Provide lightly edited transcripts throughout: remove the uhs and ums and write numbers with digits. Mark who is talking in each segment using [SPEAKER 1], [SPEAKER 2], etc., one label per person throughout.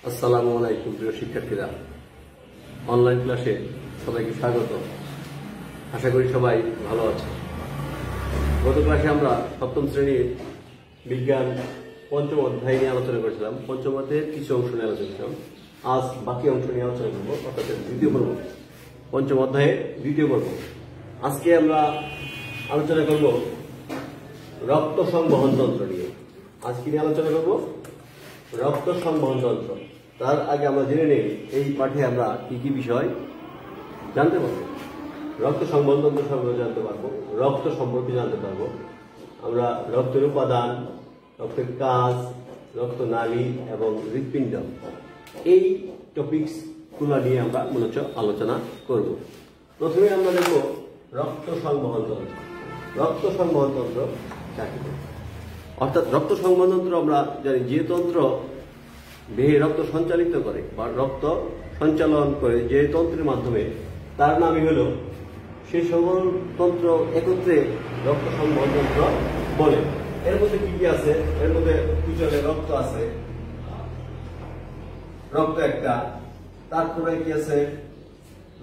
[SPEAKER 1] আসসালামু আলাইকুম প্রিয় শিক্ষার্থীরা, অনলাইন ক্লাসে সবাইকে স্বাগত। আশা করি সবাই ভালো আছে। গত ক্লাসে আমরা সপ্তম শ্রেণীর বিজ্ঞান পঞ্চম অধ্যায় নিয়ে আলোচনা করেছিলাম। পঞ্চম অধ্যায়ের কিছু অংশ নিয়ে আলোচনা করেছিলাম। আজ বাকি অংশ নিয়ে আলোচনা করবো, অর্থাৎ দ্বিতীয় পর্ব, পঞ্চম অধ্যায়ের দ্বিতীয় পর্ব। আজকে আমরা আলোচনা করব রক্ত সংবহন যন্ত্র নিয়ে। আজকে নিয়ে আলোচনা করব রক্ত সংবহন যন্ত্র। তার আগে আমরা জেনে নেই এই পাঠে আমরা কি কি বিষয় জানতে পারবো। রক্ত সংবহন যন্ত্র সম্পর্কে জানতে পারবো, রক্ত সম্পর্কে জানতে পারবো আমরা, রক্তের উপাদান, রক্তের কাজ, রক্তনালী এবং হৃৎপিণ্ড, এই টপিকস গুলো নিয়ে আমরা মূলত আলোচনা করব। প্রথমে আমরা দেখব রক্ত সংবহন যন্ত্র। রক্ত সংবহন যন্ত্র কাকে বলে? অর্থাৎ রক্ত সংবহন যন্ত্র আমরা জানি যে তন্ত্র দেহে রক্ত সঞ্চালিত করে বা রক্ত সঞ্চালন করে যে তন্ত্রের মাধ্যমে, তার নামই হলো, সেই সকল তন্ত্র একত্রে রক্ত সংবহন যন্ত্র বলে। এর মধ্যে কি কি আছে? এর মধ্যে পিছনে রক্ত আছে, রক্ত একটা, তারপরে কি আছে?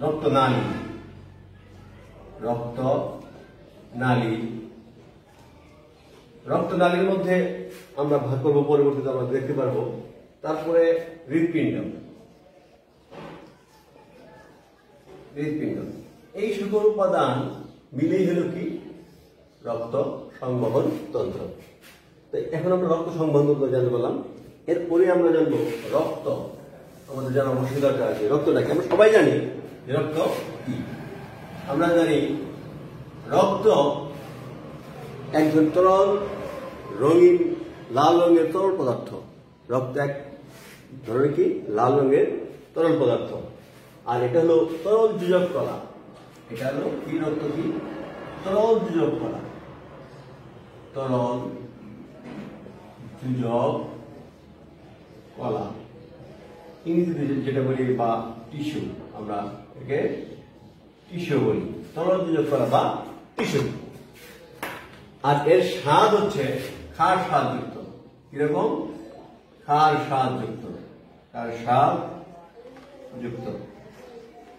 [SPEAKER 1] রক্তনালী, রক্তনালী, রক্তনালীর মধ্যে আমরা ভাগ করবো, পরবর্তীতে আমরা দেখতে পারবো। তারপরে হৃৎপিণ্ড, হৃৎপিণ্ড, এই সকল উপাদান মিলেই হলো কি রক্ত সংবহন তন্ত্র। তো এখন আমরা রক্ত সংবহন তন্ত্র জানতে পারলাম। এরপরে আমরা জানবো রক্ত। আমাদের জানা অবশ্যই দরকার আছে রক্তটাকে। আমরা সবাই জানি যে রক্ত কি। আমরা জানি রক্ত একজন তরল রঙিন লাল রঙের তরল পদার্থ। রক্ত এক ধরনের কি লাল রঙের তরল পদার্থ। আর এটা হলো তরল যোজক কলা। এটা হলো কি? রক্ত কি? তরল যোজক কলা, তরল যোজক কলা, ইংরেজিতে যেটা বলি বা টিস্যু, আমরা একে টিস্যু বলি, তরল যোজক কলা বা টিস্যু। আর এর স্বাদ হচ্ছে ক্ষার স্বাদযুক্ত। কিরকম? ক্ষার স্বাদযুক্ত, ক্ষার স্বাদযুক্ত।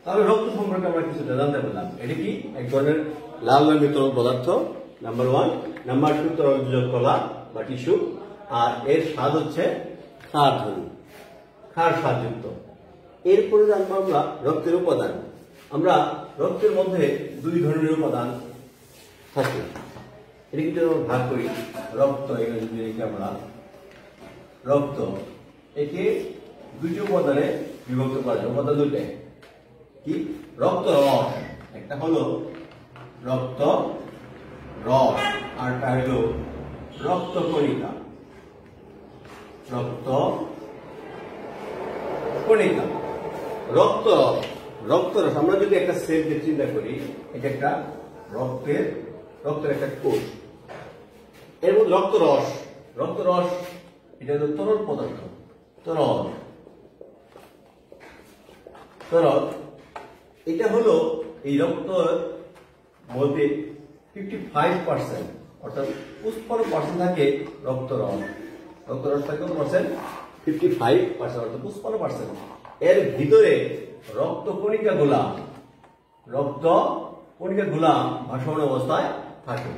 [SPEAKER 1] তাহলে রক্ত সম্পর্কে আমরা কিছুটা জানতে পারলাম। এটি কি? এক ধরনের লাল রঙের তরল পদার্থ, নাম্বার ওয়ান। নাম্বার টু, তরল যোজক কলা বা টিস্যু। আর এর স্বাদ হচ্ছে ক্ষার ধর্মী, ক্ষার স্বাদযুক্ত। এরপরে জানবো আমরা রক্তের উপাদান। আমরা রক্তের মধ্যে দুই ধরনের উপাদান থাকে। এটা কিন্তু ভাগ করি। রক্ত, এখানে যদি রেখে আমরা রক্ত, একে দুইটি উপাদানে বিভক্ত করা যায়। উপাদান দুইটাই কি? রক্ত রস, একটা হলো রক্ত রস, আরটা হলো রক্ত কণিকা। রক্ত কণিকা, রক্ত রস, রক্ত রস। আমরা যদি একটা সেলকে চিন্তা করি, এটা একটা রক্তের একটা কোষ। এর মধ্যে রক্ত রস, রক্ত রস এটা হলো তরল পদার্থ, তরল, তরল। এটা হলো এই রক্তের মধ্যে 55%, অর্থাৎ 55% থাকে রক্ত রস। রক্ত রস থাকে 55%, অর্থাৎ 55%। এর ভিতরে রক্ত কণিকা গুলা, রক্ত কণিকা গুলা ভাসমান অবস্থায় থাকে।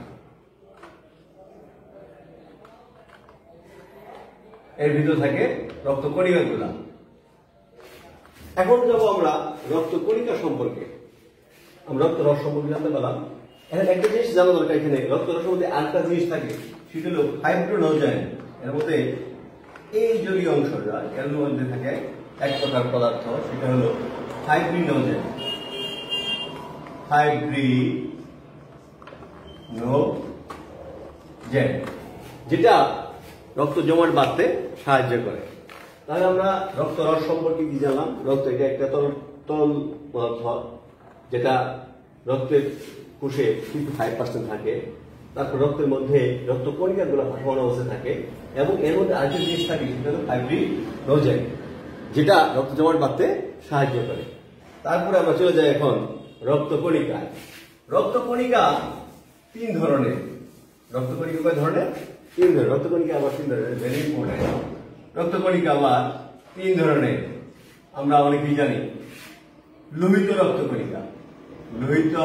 [SPEAKER 1] এর ভিতরে থাকে রক্ত কণিকা গুলা। এখন যাবো আমরা রক্ত কণিকা সম্পর্কে। আমরা রক্ত রস সম্পর্কে জানতে পারলাম। এখন একটা জিনিস জানা দরকার, এখানে রক্ত রসের মধ্যে আরেকটা জিনিস থাকে, সেটা হলো ফাইব্রিনোজেন। এর মধ্যে এই জলীয় অংশটা, এর মধ্যে থাকে এক প্রকার পদার্থ, সেটা হলো ফাইব্রিনোজেন। ফাইব্রিনোজেন, যেটা রক্ত জমাট বাঁধতে সাহায্য করে। তাহলে আমরা রক্ত রস সম্পর্কে কি জানলাম? রক্ত এটা একটা তরল পদার্থ, যেটা রক্তের কোষে 55% থাকে। তারপর রক্তের মধ্যে রক্ত কণিকা গুলো ভাসমান অবস্থায় থাকে, এবং এর মধ্যে আরেকটা জিনিস থাকে, সেটা হলো ফাইব্রিনোজেন, যেটা রক্ত জমাট বাঁধতে সাহায্য করে। তারপরে আমরা চলে যাই এখন রক্ত কণিকায়। রক্ত কণিকা তিন ধরনের। রক্ত কণিকা কয় ধরনের? তিন ধরনের। রক্ত কণিকা আবার তিন ধরনের, ভেরি ইম্পর্টেন্ট। রক্ত কণিকা আবার তিন ধরনের। আমরা অনেকেই জানি লোহিত রক্তকণিকা, লোহিত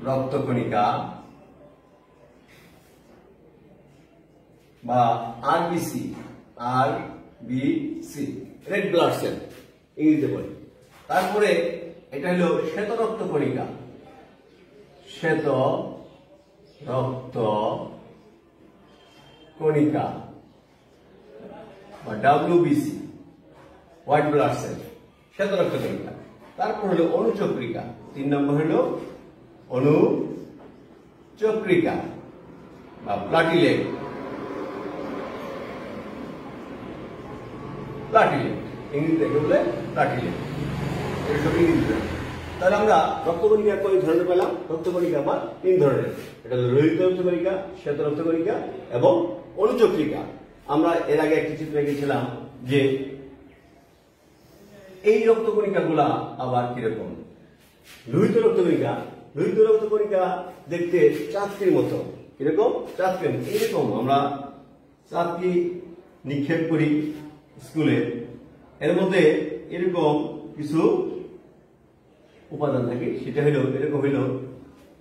[SPEAKER 1] রক্তকণিকা বা আরবিসি, রেড ব্লাড সেল ইংরেজিতে বলে। তারপরে এটা হলো শ্বেত রক্তকণিকা, শ্বেত রক্ত কণিকা বা WBC, হোয়াইট ব্লাড সেল, শ্বেত রক্তকণিকা। তারপর হলো অনুচক্রিকা, 3 নম্বর হলো অনুচক্রিকা বা প্লাটিলেট, প্লাটিলেট ইংরেজিতে বলে প্লাটিলেট, এসব ইংরেজিতে। তাহলে আমরা রক্তকণিকা কয় ধরনের পেলাম? রক্তকণিকা আমার 3 ধরনের। এটা হলো লোহিত রক্তকণিকা, শ্বেত রক্তকণিকা এবং অনুচক্রিকা। আমরা এর আগে একটি চিত্র এঁকেছিলাম যে এই রক্তকণিকাগুলা আবার কিরকম। লোহিত রক্তকণিকা, লোহিত রক্তকণিকা দেখতে চাকরির মতো। কিরকম? চাকরি এইরকম। আমরা চাকরি নিক্ষেপ করি স্কুলে, এর মধ্যে এরকম কিছু উপাদান থাকে, সেটা হলো এরকম হইল,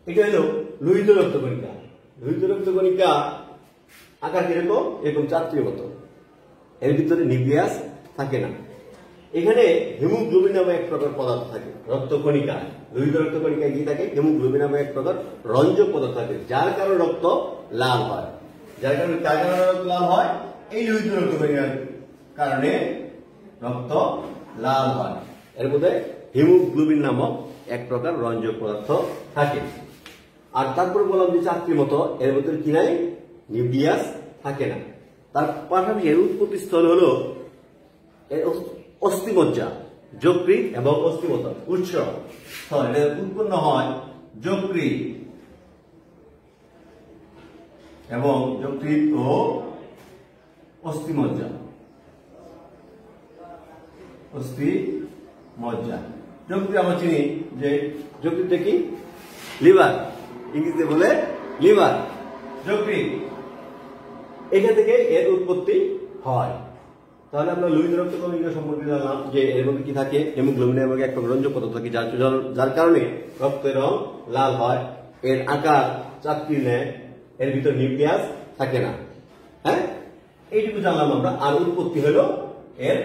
[SPEAKER 1] এটা হলো লোহিত রক্তকণিকা। লোহিত রক্তকণিকা আকার কিরকম? এরকম চাকরির মতো, এর ভিতরে নিউক্লিয়াস থাকে না। এখানে হিমোগ্লোবিন নামে এক প্রকার পদার্থ থাকে রক্তকণিকা। লোহিত রক্তকণিকায় কি থাকে? হিমোগ্লোবিন নামে এক প্রকার রঞ্জক পদার্থ থাকে, যার কারণে রক্ত লাল হয়। যার কারণে রক্ত লাল হয় এই লোহিত রক্তকণিকার কারণে রক্ত লাল হয়। এর মধ্যে হিমোগ্লোবিন নামক এক প্রকার রঞ্জক পদার্থ থাকে। আর তারপরে বললাম যে চাকরির মতো, এর মধ্যে কি নাই? নিউক্লিয়াস থাকে না। তার পাশাপাশি এর উৎপত্তি স্থল হলো অস্থিমজ্জা, যকৃৎ এবং অস্থিমজ্জা উৎস স্থল। এটা উৎপন্ন হয় যকৃৎ এবং যকৃৎ ও অস্থিমজ্জা, অস্থিমজ্জা। যকৃৎ আমরা চিনি যে যকৃৎটা কি? লিভার, ইংরেজিতে বলে লিভার, যকৃৎ। এখান থেকে এর উৎপত্তি হয়। তাহলে আমরা লোহিত রক্তকণিকা সম্পর্কে জানলাম যে এর মধ্যে কি থাকে? হিমোগ্লোবিন এবং এক প্রকার রঞ্জক পদার্থ থাকে, যার কারণে রক্তের রং লাল হয়। এর আকার চাকরির ন্যায়, এর ভিতর নিউক্লিয়াস থাকে না। হ্যাঁ, এইটুকু জানলাম আমরা। আর উৎপত্তি হলো এর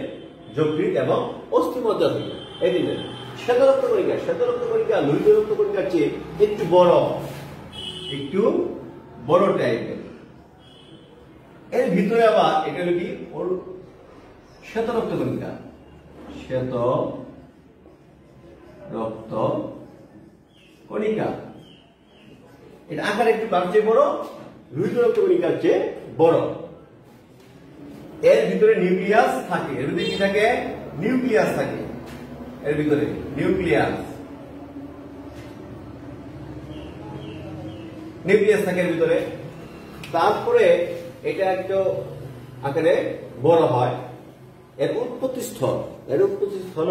[SPEAKER 1] যকৃৎ এবং অস্থিমজ্জা থেকে। এই দিন শ্বেত রক্তকণিকা, শ্বেত রক্তকণিকা লোহিত রক্তকণিকার চেয়ে একটু বড় টাইপের। এর ভিতরে আবার এটা হলো কি? শ্বেত রক্তকণিকা, শ্বেত রক্তকণিকা। এটা আকার একটু কার চেয়ে বড়? লোহিত রক্তকণিকার চেয়ে বড়। এর ভিতরে নিউক্লিয়াস থাকে। এর ভিতরে কি থাকে? নিউক্লিয়াস থাকে। এর ভিতরে নিউক্লিয়াস থাকে এর ভিতরে। তারপরে এটা একটু আকারে বড় হয়। এর উৎপত্তি স্থল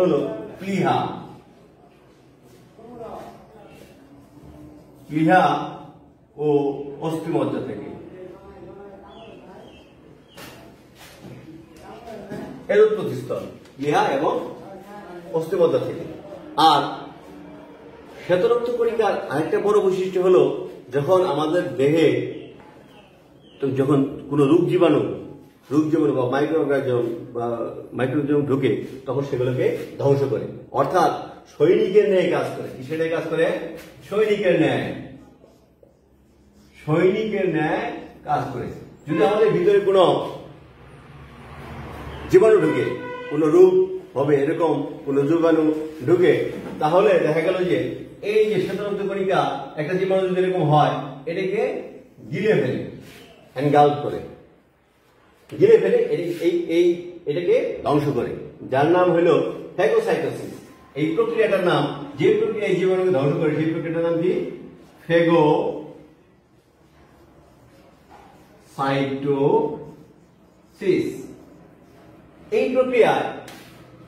[SPEAKER 1] হলো প্লীহা, প্লীহা ও অস্থিমজ্জা থেকে। এর উৎপত্তি স্থল প্লীহা এবং অস্থিমজ্জা থেকে। আর শ্বেত রক্তকণিকার আরেকটা বড় বৈশিষ্ট্য হলো, যখন আমাদের দেহে যখন কোনো রোগ জীবাণু বা মাইক্রোঅর্গানিজম ঢুকে, তখন সেগুলোকে ধ্বংস করে। অর্থাৎ সৈনিকের ন্যায় কাজ করে। কিসের ন্যায় কাজ করে? সৈনিকের ন্যায় কাজ করে। যদি আমাদের ভিতরে কোনো জীবাণু ঢুকে, কোনো রোগ হবে এরকম কোনো জীবাণু ঢুকে, তাহলে দেখা গেল যে এই যে শ্বেত রক্তকণিকা একটা জীবাণু যদি এরকম হয়, এটাকে গিলে ফেলে, এনগাল্প করে, গিলে ফেলে এটাকে ধ্বংস করে, যার নাম হলো ফ্যাগোসাইটোসিস। এই প্রক্রিয়াটার নাম, যে প্রক্রিয়া জীবাণুকে ধ্বংস করে, সেই প্রক্রিয়াটার নাম কি? ফ্যাগোসাইটোসিস। এই প্রক্রিয়ায়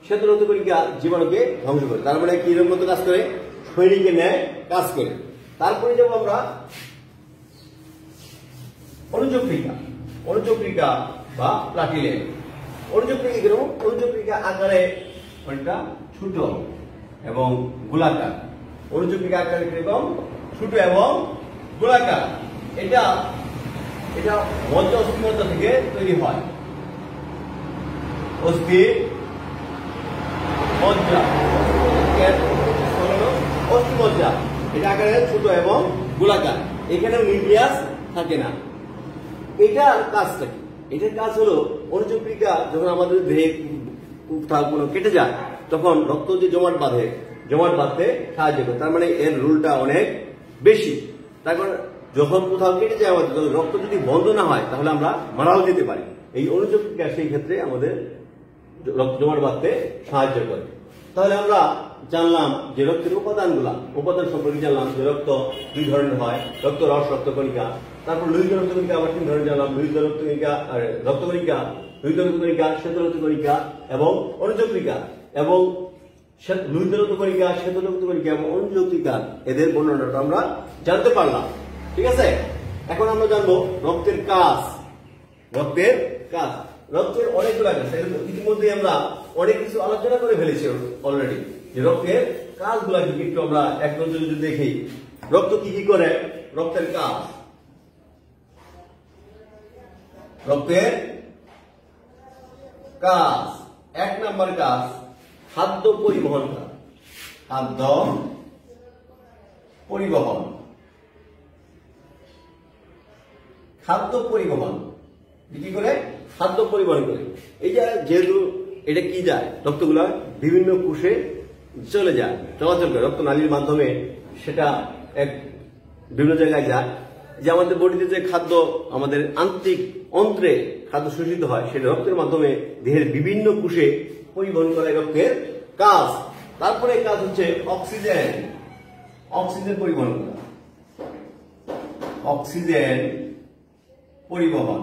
[SPEAKER 1] শ্বেত রক্তকণিকা জীবাণুকে ধ্বংস করে। তার মানে কিরকম মতো কাজ করে? সৈনিকের ন্যায় কাজ করে। তারপরে যাব আমরা অনুচক্রিকা বা প্লাটিলেট। অনুচক্রিকা কিরকম? অনুচক্রিকা আকারে অনেকটা ছোট এবং গোলাকার। অনুচক্রিকা আকারে কিরকম? ছোট এবং গোলাকার। এটা মজ্জা অস্থিমজ্জা থেকে তৈরি হয়। অস্থি মজ্জা, অস্থিমজ্জা, এটা আকারে ছোট এবং গোলাকার। এখানে নিউক্লিয়াস থাকে না। এটার কাজটা কি? এটার কাজ হলো অনুচক্রিকা যখন আমাদের দেহে কোনো কেটে যায় তখন রক্ত যে জমাট বাঁধতে সাহায্য করে। তার মানে এর রোলটা অনেক বেশি। তারপর যখন কোথাও কেটে যায় আমাদের, রক্ত যদি বন্ধ না হয় তাহলে আমরা মারাও যেতে পারি। এই অনুচক্রিকা সেই ক্ষেত্রে আমাদের রক্ত জমাট বাঁধতে সাহায্য করে। তাহলে আমরা জানলাম যে রক্তের উপাদান সম্পর্কে জানলাম যে রক্ত দুই ধরনের হয়, রক্ত রস, রক্তকণিকা। তারপর লোহিত রক্তকণিকা আবার তিন ধরনের জানলাম, লোহিত রক্তকণিকা, লোহিত রক্তকণিকা, শ্বেত রক্তকণিকা এবং অনুচক্রিকা। এবং লোহিত রক্তকণিকা, শ্বেত রক্তকণিকা এবং অনুচক্রিকা এদের বর্ণনাটা আমরা জানতে পারলাম। ঠিক আছে, এখন আমরা জানবো রক্তের কাজ। রক্তের অনেকগুলো কাজ, ইতিমধ্যে আমরা অনেক কিছু আলোচনা করে ফেলেছি অলরেডি। যে রক্তের কাজগুলা কি একটু আমরা এক নজরে যদি দেখি, রক্ত কি কি করে। রক্তের কাজ, এক নম্বর কাজ খাদ্য পরিবহন করা। খাদ্য পরিবহন কি করে? খাদ্য পরিবহন করে। এই যেহেতু এটা কি যায়, রক্তগুলা বিভিন্ন কোষে চলে যায়, চলাচল করে রক্তনালীর মাধ্যমে, সেটা বিভিন্ন জায়গায় যায়। যে আমাদের বডিতে যে খাদ্য, আমাদের আন্তরিক অন্ত্রে খাদ্য শোষিত হয়, সেটা রক্তের মাধ্যমে দেহের বিভিন্ন কোষে পরিবহন করা রক্তের কাজ। তারপরে কাজ হচ্ছে অক্সিজেন পরিবহন করা। অক্সিজেন পরিবহন,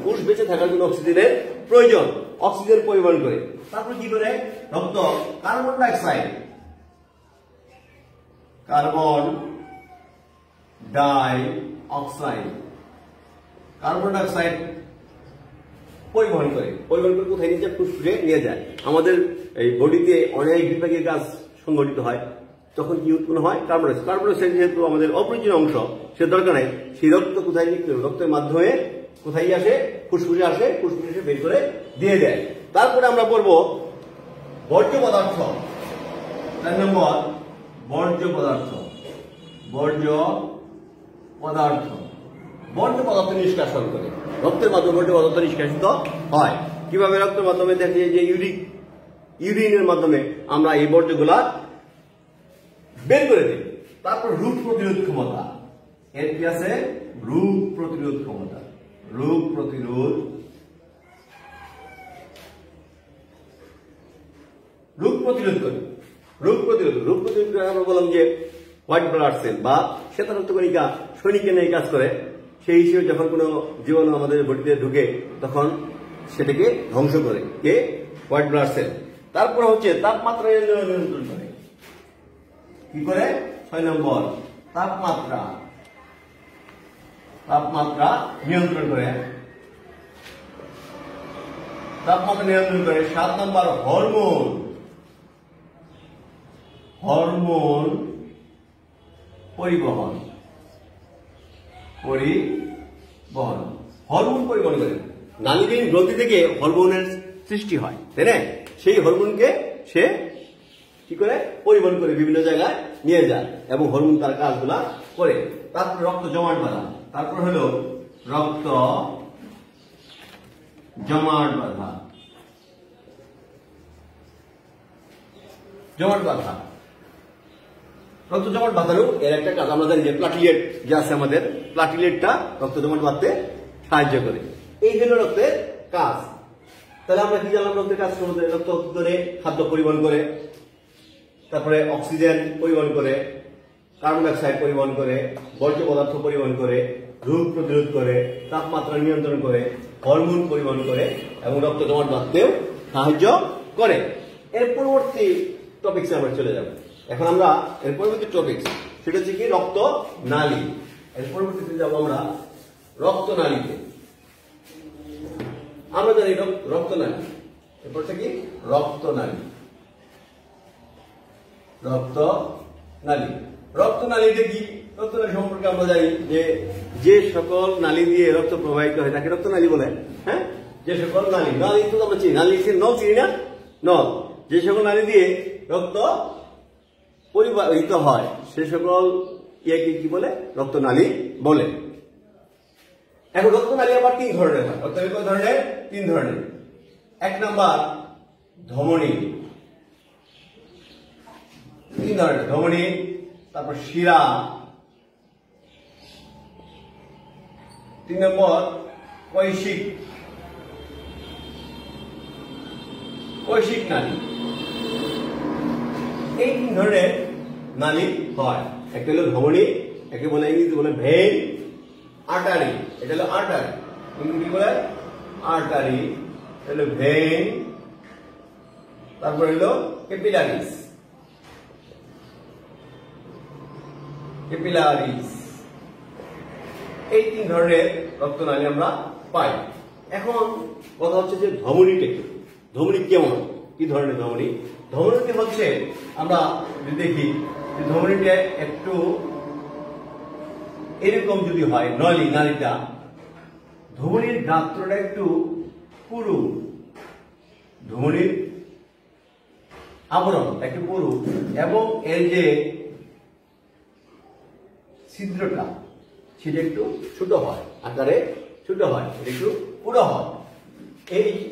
[SPEAKER 1] কোষ বেঁচে থাকার জন্য অক্সিজেনের প্রয়োজন, অক্সিজেন পরিবহন করে। তারপর কি করে? রক্ত কার্বন ডাইঅক্সাইড পরিবহন করে কোথায় নিয়ে যায়? ফুসফুসে নিয়ে যায়। আমাদের এই বডিতে অনেক বিভাগীয় কাজ সংগঠিত হয়, তখন কি উৎপন্ন হয়? কার্বন ডাইঅক্সাইড যেহেতু আমাদের অপ্রয়োজনীয় অংশ, সে দরকার নাই, সেই রক্ত কোথায় নিয়ে? রক্তের মাধ্যমে কোথায় আসে? ফুসফুসে আসে, ফুসফুসে বের করে দিয়ে দেয়। তারপরে আমরা পড়বো বর্জ্য পদার্থ। 4 নম্বর বর্জ্য পদার্থ নিষ্কাশন করে। রক্তের মাধ্যমে বর্জ্য পদার্থ নিষ্কাশিত হয়। কিভাবে? রক্তের মাধ্যমে দেখে যে ইউরিনের মাধ্যমে আমরা এই বর্জ্যগুলা বের করে দিই। তারপর রোগ প্রতিরোধ ক্ষমতা। এর কি আছে? রোগ প্রতিরোধ ক্ষমতা। রোগ প্রতিরোধ করে আমরা বললাম যে হোয়াইট ব্লাড সেল বা শ্বেত রক্তকণিকা সৈনিকের নিয়ে কাজ করে। সেই হিসেবে যখন কোনো জীবাণু আমাদের বডিতে ঢুকে তখন সেটাকে ধ্বংস করে কে? White blood cell. তারপর হচ্ছে তাপমাত্রা নিয়ন্ত্রণ করে। কি করে? 6 নম্বর তাপমাত্রা নিয়ন্ত্রণ করে। 7 নম্বর হরমোন পরিবহন। হরমোন পরিবহন করে। নালীবিহীন গ্রন্থি থেকে হরমোনের সৃষ্টি হয়, তাই না? সেই হরমোনকে সে কি করে? পরিবহন করে বিভিন্ন জায়গায় নিয়ে যায় এবং হরমোন তার কাজগুলা করে। তারপর রক্ত জমাট বাঁধা। তারপর হলো রক্ত জমাট বাঁধারও এর একটা কাজ। আমরা জানি যে প্লাটিলেট যে আছে আমাদের, প্লাটিলেটটা রক্ত জমাট বাঁধতে সাহায্য করে। এই হলো রক্তের কাজ। তাহলে আমরা কি জানলাম? রক্তের কাজ সম্বন্ধে। রক্ত ধরে খাদ্য পরিবহন করে, তারপরে অক্সিজেন পরিবহন করে, কার্বন ডাইঅক্সাইড পরিবহন করে, বর্জ্য পদার্থ পরিবহন করে, রোগ প্রতিরোধ করে, তাপমাত্রা নিয়ন্ত্রণ করে, হরমোন পরিবহন করে এবং রক্ত জমাট বাঁধতেও সাহায্য করে। এর পরবর্তী টপিকসে আমরা চলে যাব। এখন আমরা এর পরবর্তী টপিকস সেটা হচ্ছে কি? রক্ত নালী। এর পরবর্তীতে যাব আমরা রক্ত নালীতে। আমরা জানি রক্তনালী, এরপরটা কি রক্তনালী। রক্তনালীটা কি? রক্তনালী সম্পর্কে আমরা জানি যে সকল নালী দিয়ে রক্ত প্রবাহিত হয় তাকে রক্তনালী বলে। হ্যাঁ, যে সকল নালী তো আমরা চিনি, নালী নল চিনি না, নল, যে সকল নালী দিয়ে রক্ত পরিবাহিত হয় সে সকল ইয়াকে কি বলে? রক্তনালী বলে। এখন রক্তনালী আবার 3 ধরনের হয়। রক্তনালী কত ধরনের? 3 ধরনের। 1 নাম্বার ধমনী, 3 ধরনের ধমনী, তারপর শিরা, 3 নম্বর কৈশিক নালী। এই 3 ধরনের নালী হয়। একটা হলো ধমনী, একে বলে ইংরেজি বলে ভেইন, আর্টারি, এটা হলো আর্টারি, ইংরেজি বলে আর্টারি, এটা হলো ভেইন, তারপর হলো ক্যাপিলারিস। এই 3 ধরনের রক্তনালী আমরা পাই। এখন কথা হচ্ছে যে ধমনীটা কি? ধমনী কেমন? কি ধরনের ধমনী? ধমনীটি হচ্ছে আমরা যদি দেখি যে ধমনীটা একটু এরকম যদি হয়, নালীটা ধমনীর গাত্রটা একটু পুরু, ধমনীর আবরণ একটু পুরু, এবং এর যে ছিদ্রটা সেটা একটু ছোট হয়, আকারে ছোট হয়, একটু পুরো হয়।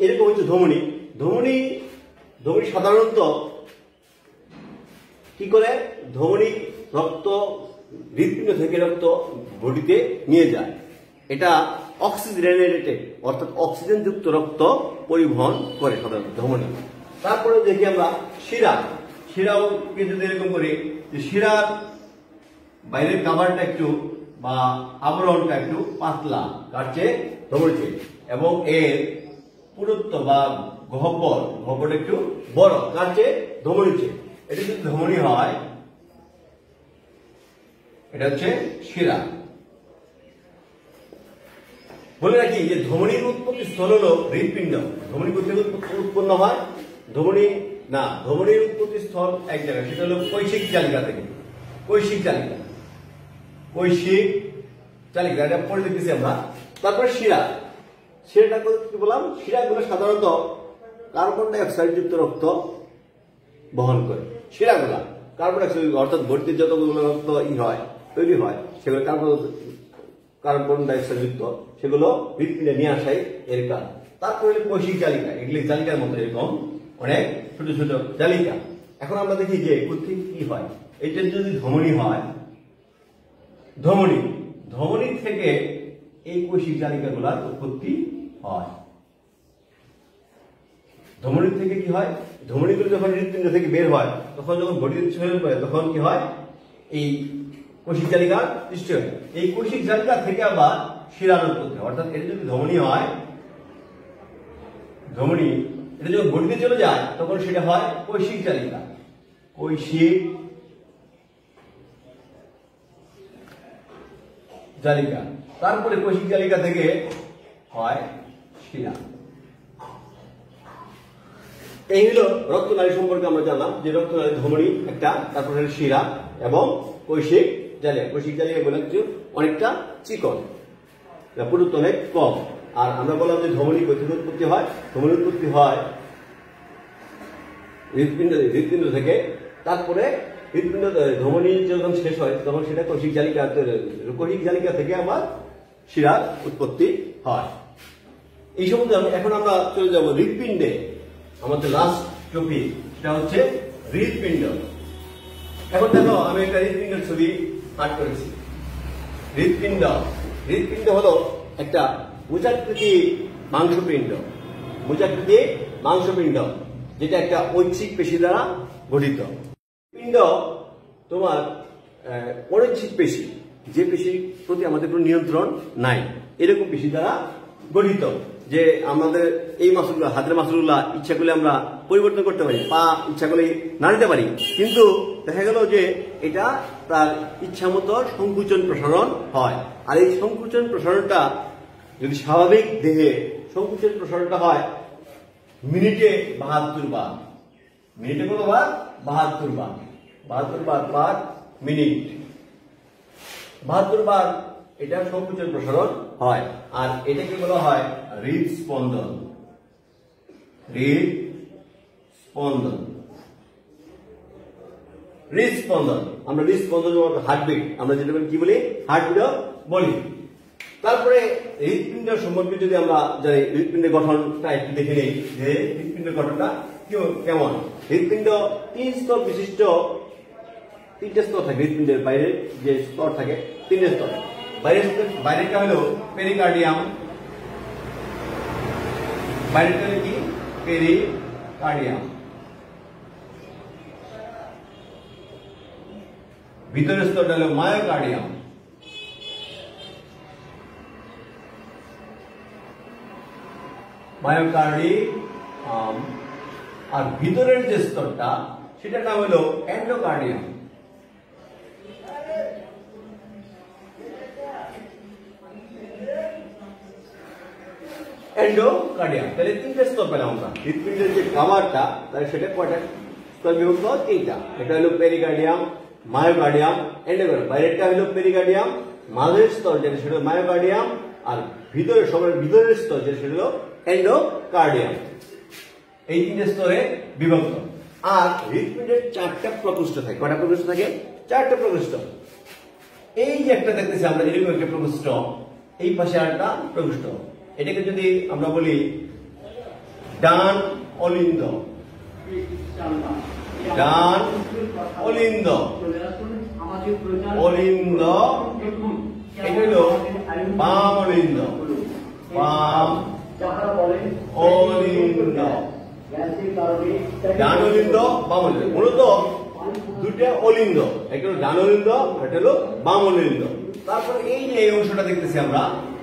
[SPEAKER 1] এরকম হচ্ছে ধমনী। ধমনী সাধারণত কি করে? ধমনী রক্ত হৃৎপিণ্ড থেকে রক্ত বডিতে নিয়ে যায়। এটা অক্সিজেনেটেড, অর্থাৎ অক্সিজেন যুক্ত রক্ত পরিবহন করে সাধারণত ধমনী। তারপরে দেখি আমরা শিরাও যদি এরকম করি যে শিরার বাইরের কাভারটা একটু বা আবরণটা একটু পাতলা, কার চেয়ে? ধমনীর চেয়ে, এবং এর পুরুত্ব বা গহ্বরটা একটু বড়, কার চেয়ে? ধমনীর চেয়ে। এটা যদি ধমনী হয় এটা হচ্ছে শিরা। বলে রাখি যে ধমনীর উৎপত্তি স্থল হলো হৃৎপিণ্ড। ধমনী কোথায় উৎপন্ন হয়? ধমনীর উৎপত্তি স্থল এক জায়গায়, সেটা হলো কৈশিক জালিকা থেকে। কৈশিক জালিকা এটা পড়ে দেখতেছি আমরা। তারপরে শিরাটা কি বললাম? শিরাগুলো সাধারণত কার্বন ডাই অক্সাইড যুক্ত রক্ত বহন করে। শিরাগুলা কার্বন ডাই অক্সাইড, অর্থাৎ বডিতে যতগুলো রক্ত তৈরি হয় সেগুলো কার্বন ডাই অক্সাইড যুক্ত, সেগুলো হৃৎপিণ্ডে নিয়ে আসাই এর কারণ। তারপরে কৈশিক জালিকা, এগুলি জালিকার মতো এরকম অনেক ছোট ছোট জালিকা। এখন আমরা দেখি যে কোথায় কি হয়। এটা যদি ধমনী হয়, ধমনী থেকে এই কৈশিক জালিকাগুলার উৎপত্তি হয়। ধমনী থেকে কি হয়? ধমনীগুলো যখন হৃৎপিণ্ড থেকে বের হয়, তখন যখন বডিতে ছড়িয়ে পড়ে, তখন কি হয়? এই কৈশিক জালিকার সৃষ্টি হয়। এই কৈশিক জালিকা থেকে আবার শিরার উৎপত্তি হয়। অর্থাৎ এটা যদি ধমনী হয়, এটা যখন বডিতে চলে যায় তখন সেটা হয় কৈশিক জালিকা। তারপরে কৈশিক জালিকা থেকে হয় শিরা। এই হলো রক্তনালী সম্পর্কে আমরা জানলাম যে রক্তনালী ধমনী একটা, তারপরে শিরা এবং কৈশিক জালিকা। কৈশিক জালিকা বলে অনেকটা চিকন, পুরুত্ব অনেক কম। আর আমরা বললাম যে ধমনী কোথা উৎপত্তি হয়? ধমনী উৎপত্তি হয় হৃৎপিণ্ড থেকে। তারপরে ধমনী যখন শেষ হয় তখন সেটা কৈশিক জালিকা থেকে আবার শিরার উৎপত্তি হয়। এই সম্বন্ধে এখন আমরা চলে যাব হৃৎপিণ্ডে। আমাদের লাস্ট টপিক সেটা হচ্ছে হৃৎপিণ্ড। এখন দেখো আমি একটা হৃৎপিণ্ডের ছবি আর্ট করেছি। হৃৎপিণ্ড হলো একটা মোচাকৃতি মাংসপিণ্ড, যেটা একটা ঐচ্ছিক পেশি দ্বারা গঠিত। পিণ্ড তোমার অনৈচ্ছিক পেশি, যে পেশির প্রতি আমাদের কোনো নিয়ন্ত্রণ নাই, এরকম পেশি দ্বারা গঠিত। যে আমাদের এই মাসুলগুলো, হাতের মাসুলগুলা ইচ্ছা করলে আমরা পরিবর্তন করতে পারি, পা ইচ্ছা করলে নাড়িতে পারি, কিন্তু দেখা গেল যে এটা তার ইচ্ছা মতো সংকুচন প্রসারণ হয়। আর এই সংকুচন প্রসারণটা যদি স্বাভাবিক দেহে
[SPEAKER 2] সংকুচন প্রসারণটা হয় মিনিটে 72 বার। মিনিটে কত বার? 72 বার। 72 বার পার মিনিট, 72 বার এটা সংকুচন প্রসারণ হয়। আর এটাকে বলা হয় হৃদস্পন্দন। হৃদস্পন্দন, হৃদস্পন্দন আমরা হৃদস্পন্দন হার্টবিট আমরা যেটা কি বলি, হার্টবিট বলি। তারপরে হৃদপিণ্ড সম্পর্কে যদি আমরা জানি, হৃদপিণ্ডের গঠনটা একটু দেখে নেই যে হৃদপিণ্ডের গঠনটা কেমন। হৃদপিণ্ড 3 স্তর বিশিষ্ট, 3টে স্তর থাকে হৃদপিণ্ডের বাইরে যে স্তর থাকে 3টে স্তর। বাইরেটা হলো পেরিকার্ডিয়াম, বাইরেটা হলো কি পেরিকার্ডিয়াম, ভিতরের স্তরটা হলো মায়োকার্ডিয়াম। মায়োকার্ডিয়াম আর ভিতরের যে স্তরটা সেটার নাম হলো এন্ডোকার্ডিয়াম। এন্ডোকার্ডিয়াম, তাহলে 3টে স্তর পেলাম আমরা। হৃদপিণ্ডের যে খাবারটা তাহলে সেটা কয়টা স্তর বিভক্ত? 3টা। এটা হলো পেরিকার্ডিয়াম, মায়োকার্ডিয়াম, এন্ডোকার্ডিয়াম। বাইরেরটা হলো পেরিকার্ডিয়াম, মাঝের স্তর যেটা সেটা হলো মায়োকার্ডিয়াম, আর ভিতরের সবার ভিতরের স্তর যেটা সেটা হলো এন্ডোকার্ডিয়াম। এই 3টে স্তরে বিভক্ত। আর হৃদপিণ্ডের 4টা প্রকোষ্ঠ থাকে। কয়টা প্রকোষ্ঠ থাকে? 4টা প্রকোষ্ঠ। এই যে একটা দেখতেছি আমরা, এরকম একটা প্রকোষ্ঠ, এই পাশে আরেকটা প্রকোষ্ঠ। এটাকে যদি আমরা বলি ডান অলিন্দ, ডান অলিন্দ, অলিন্দ। এটা হলো বাম অলিন্দ, বাম অলিন্দ, ডান অলিন্দ, বাম অলিন্দ। মূলত 2টা অলিন্দ, একটা হলো ডান অলিন্দ, একটা হলো বাম অলিন্দ। তারপরে এই যে এই অংশটা দেখতেছি আমরা,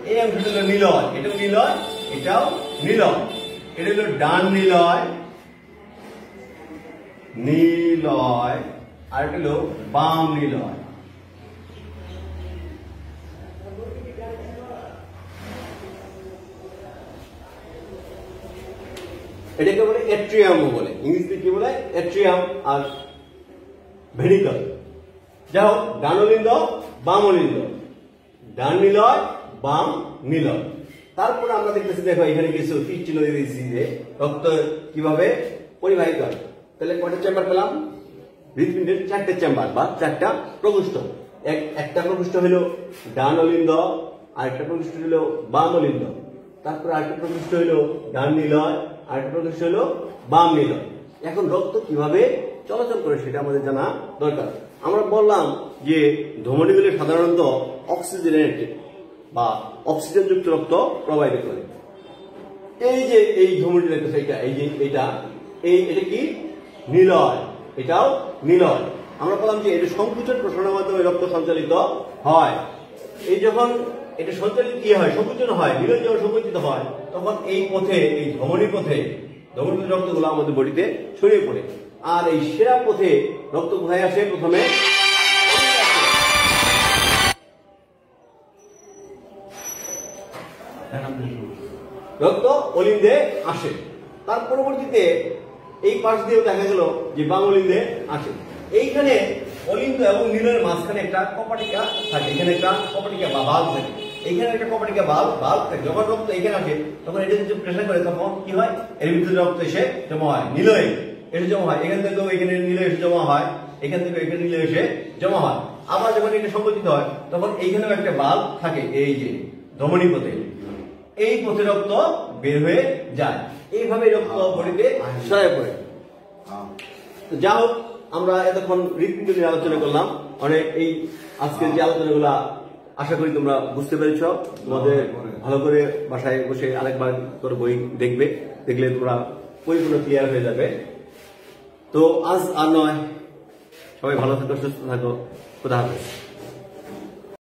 [SPEAKER 2] এই অংশটা হলো নিলয়, এটাও নিলয়, এটাও নিলয়। এটা হলো ডান নিলয়, নিলয়, আর এটা হলো বাম নিলয়। এটাকে বলে এট্রিয়াম বলে, ইংরেজিতে কি বলে? এট্রিয়াম আর ভেনিকল। যাই হোক, ডান অলিন্দ, বাম অলিন্দ, ডান নিলয়, বাম নিলয়। তারপরে আমরা দেখতেছি, দেখো এখানে কিছু তীর চিহ্ন দিয়ে দিয়েছি যে রক্ত কিভাবে পরিবাহিত হয়। তাহলে কয়টা চেম্বার পেলাম? হৃদপিণ্ডের 4টে চেম্বার বা 4টা প্রকোষ্ঠ। একটা প্রকোষ্ঠ হলো ডান অলিন্দ, আরেকটা প্রকোষ্ঠ হলো বাম অলিন্দ, তারপরে আরেকটা প্রকোষ্ঠ হলো ডান নিলয়, আরেকটা প্রকোষ্ঠ হলো বাম নিলয়। এখন রক্ত কিভাবে চলাচল করে সেটা আমাদের জানা দরকার। আমরা বললাম যে ধমনীগুলি সাধারণত অক্সিজেনেটেড বা অক্সিজেনযুক্ত রক্ত প্রবাহিত করে। এই যে এই ধমনী দেখতেছে, এটা এই যে এটা কি নিলয়, এটাও নিলয়। আমরা বললাম যে এটা সংকুচন প্রসারণের মাধ্যমে রক্ত সঞ্চালিত হয়। এই যখন এটা সঞ্চালিত কি হয়, সংকুচন হয়, নিলয় যখন সংকুচিত হয়, তখন এই পথে, এই ধমনী পথে রক্তগুলো আমাদের বডিতে ছড়িয়ে পড়ে। আর এই সেরা পথে রক্ত কোথায় আসে? প্রথমে রক্ত অলিন্দে আসে, তার পরবর্তীতে এই পাশ দিয়েও দেখা গেল যে বাম অলিন্দে আসে। এইখানে অলিন্দ এবং নিলয়ের মাঝখানে একটা কপাটিকা থাকে, এখানে একটা কপাটিকা বা বাল্ব থাকে, এইখানে একটা কপাটিকা বাল্ব থাকে। যখন রক্ত এখানে আসে তখন এটা যদি প্রেসার করে তখন কি হয়, এর ভিতরে রক্ত এসে জমা হয়, নিলয়ে এসে জমা হয়। এখান থেকেও এখানে নিলয় এসে জমা হয়, এখান থেকে এখানে নিলয় এসে জমা হয়। আবার যখন এটা সংকুচিত হয় তখন এইখানেও একটা বাল্ব থাকে, এই যে ধমনী পথে, এই পথে রক্ত বের হয়ে যায়। এইভাবে রক্ত বডিতে ছড়িয়ে পড়ে। যা হোক, আমরা এতক্ষণ হৃদপিণ্ড নিয়ে আলোচনা করলাম অনেক। এই আজকের যে আলোচনাগুলা আশা করি তোমরা বুঝতে পেরেছ। তোমাদের ভালো করে বাসায় বসে আরেকবার করে বই দেখবে, দেখলে তোমরা পরিপূর্ণ ক্লিয়ার হয়ে যাবে। তো আজ আর নয়, সবাই ভালো থাকো, সুস্থ থাকো, খোদা হাফেজ।